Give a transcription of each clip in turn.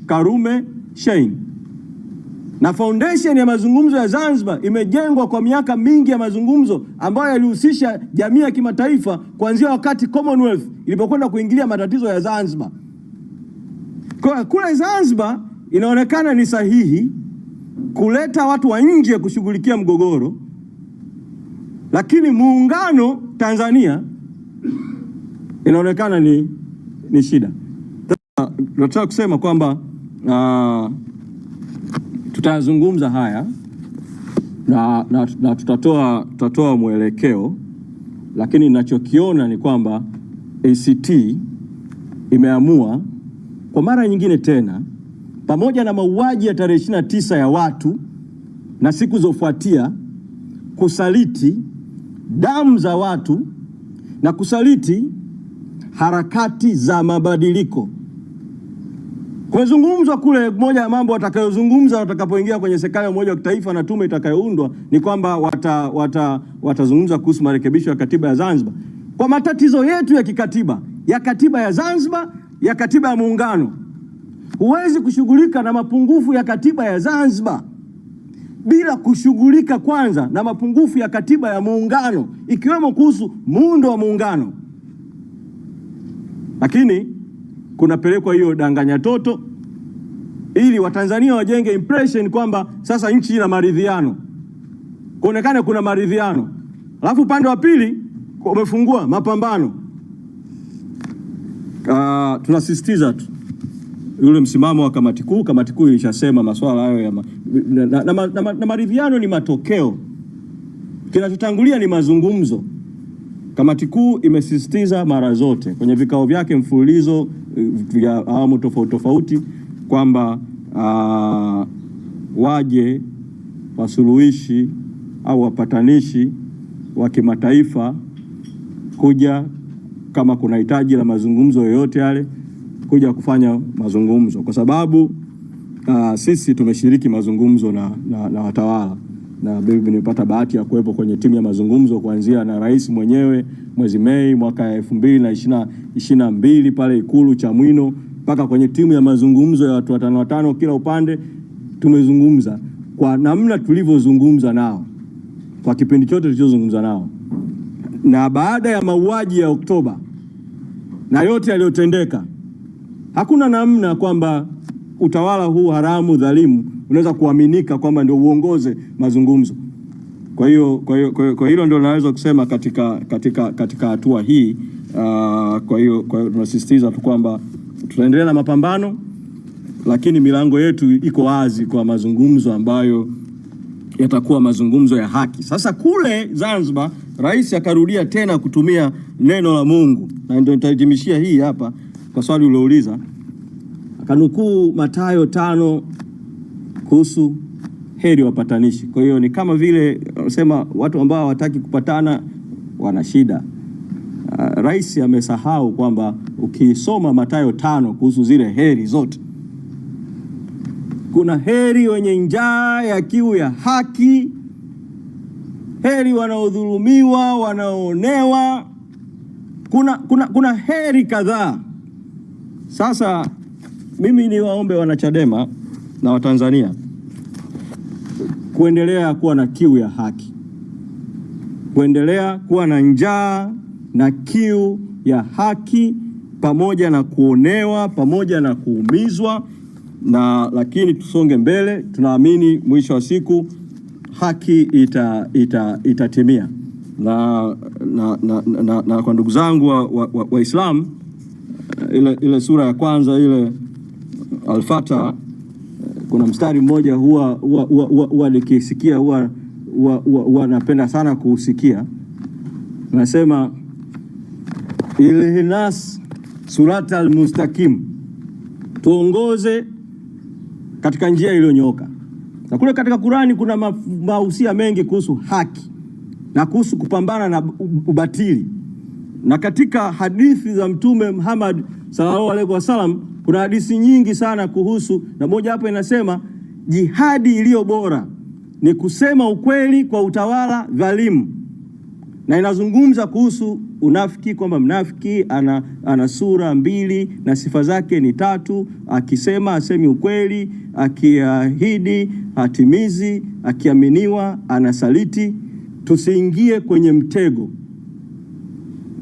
Karume Shein. Na foundation ya mazungumzo ya Zanzibar imejengwa kwa miaka mingi ya mazungumzo ambayo yalihusisha jamii ya kimataifa kuanzia wakati Commonwealth ilipokwenda kuingilia matatizo ya Zanzibar. Kwa kule Zanzibar inaonekana ni sahihi kuleta watu wa nje kushughulikia mgogoro, lakini muungano Tanzania inaonekana ni shida. Nataka kusema kwamba tutazungumza haya na tutatoa mwelekeo, lakini ninachokiona ni kwamba ACT imeamua kwa mara nyingine tena, pamoja na mauaji ya tarehe 29 ya watu na siku zofuatia, kusaliti damu za watu na kusaliti harakati za mabadiliko. Kumezungumzwa kule, moja ya mambo watakayozungumza watakapoingia kwenye serikali ya umoja wa kitaifa na tume itakayoundwa ni kwamba watazungumza kuhusu marekebisho ya katiba ya Zanzibar. Kwa matatizo yetu ya kikatiba, ya katiba ya Zanzibar, ya katiba ya muungano, huwezi kushughulika na mapungufu ya katiba ya Zanzibar bila kushughulika kwanza na mapungufu ya katiba ya muungano, ikiwemo kuhusu muundo wa muungano. Lakini kunapelekwa hiyo danganya toto ili Watanzania wajenge impression kwamba sasa nchi ina maridhiano, kuonekana kuna maridhiano, alafu upande wa pili umefungua mapambano. Tunasisitiza tu yule msimamo wa kamati kuu. Kamati kuu ilishasema masuala hayo ya na maridhiano ni matokeo, kinachotangulia ni mazungumzo. Kamati kuu imesisitiza mara zote kwenye vikao vyake mfululizo vya awamu tofauti tofauti kwamba waje wasuluhishi au wapatanishi wa kimataifa kuja kama kuna hitaji la mazungumzo yoyote yale, kuja kufanya mazungumzo, kwa sababu sisi tumeshiriki mazungumzo na watawala, na mimi nimepata bahati ya kuwepo kwenye timu ya mazungumzo kuanzia na rais mwenyewe mwezi Mei mwaka 2022 pale Ikulu Chamwino, mpaka kwenye timu ya mazungumzo ya watu watano kila upande. Tumezungumza kwa namna tulivyozungumza nao kwa kipindi chote tulichozungumza nao, na baada ya mauaji ya Oktoba na yote yaliyotendeka, hakuna namna kwamba utawala huu haramu dhalimu unaweza kuaminika kwamba ndio uongoze mazungumzo. Kwa hiyo ndio naweza kusema katika hatua hii. Kwa hiyo tunasisitiza tu kwamba tutaendelea na mapambano, lakini milango yetu iko wazi kwa mazungumzo ambayo yatakuwa mazungumzo ya haki. Sasa kule Zanzibar rais akarudia tena kutumia neno la Mungu, na ndio nitahitimishia hii hapa kwa swali uliouliza. Akanukuu Mathayo 5 kuhusu heri wapatanishi. Kwa hiyo ni kama vile wanasema watu ambao hawataki kupatana wana shida. Rais amesahau kwamba ukisoma Mathayo 5 kuhusu zile heri zote, kuna heri wenye njaa ya kiu ya haki, heri wanaodhulumiwa, wanaonewa, kuna heri kadhaa. Sasa mimi ni waombe wanachadema na Watanzania kuendelea kuwa na kiu ya haki, kuendelea kuwa na njaa na kiu ya haki, pamoja na kuonewa, pamoja na kuumizwa, lakini tusonge mbele. Tunaamini mwisho wa siku haki itatimia. Na kwa ndugu zangu Waislamu, ile sura ya kwanza ile Al-Fatiha, kuna mstari mmoja huwa nikisikia huwa napenda sana kuusikia. Nasema Ihdinas siratal mustaqim, tuongoze katika njia iliyonyooka. Na kule katika Qur'ani kuna mahusia mengi kuhusu haki na kuhusu kupambana na ubatili. Na katika hadithi za Mtume Muhammad sallallahu alaihi wasallam kuna hadithi nyingi sana kuhusu, na moja hapo inasema jihadi iliyo bora ni kusema ukweli kwa utawala dhalimu, na inazungumza kuhusu unafiki, kwamba mnafiki ana sura mbili na sifa zake ni tatu, akisema asemi ukweli, akiahidi hatimizi, akiaminiwa anasaliti. Tusiingie kwenye mtego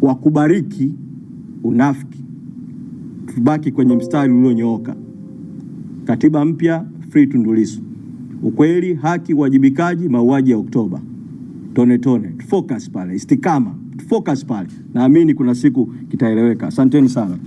wa kubariki unafiki, tubaki kwenye mstari ulionyooka. Katiba mpya, free Tundu Lissu, ukweli, haki, uwajibikaji, mauaji ya Oktoba, tone tone, focus pale, istikama, focus pale. Naamini kuna siku kitaeleweka. Asanteni sana.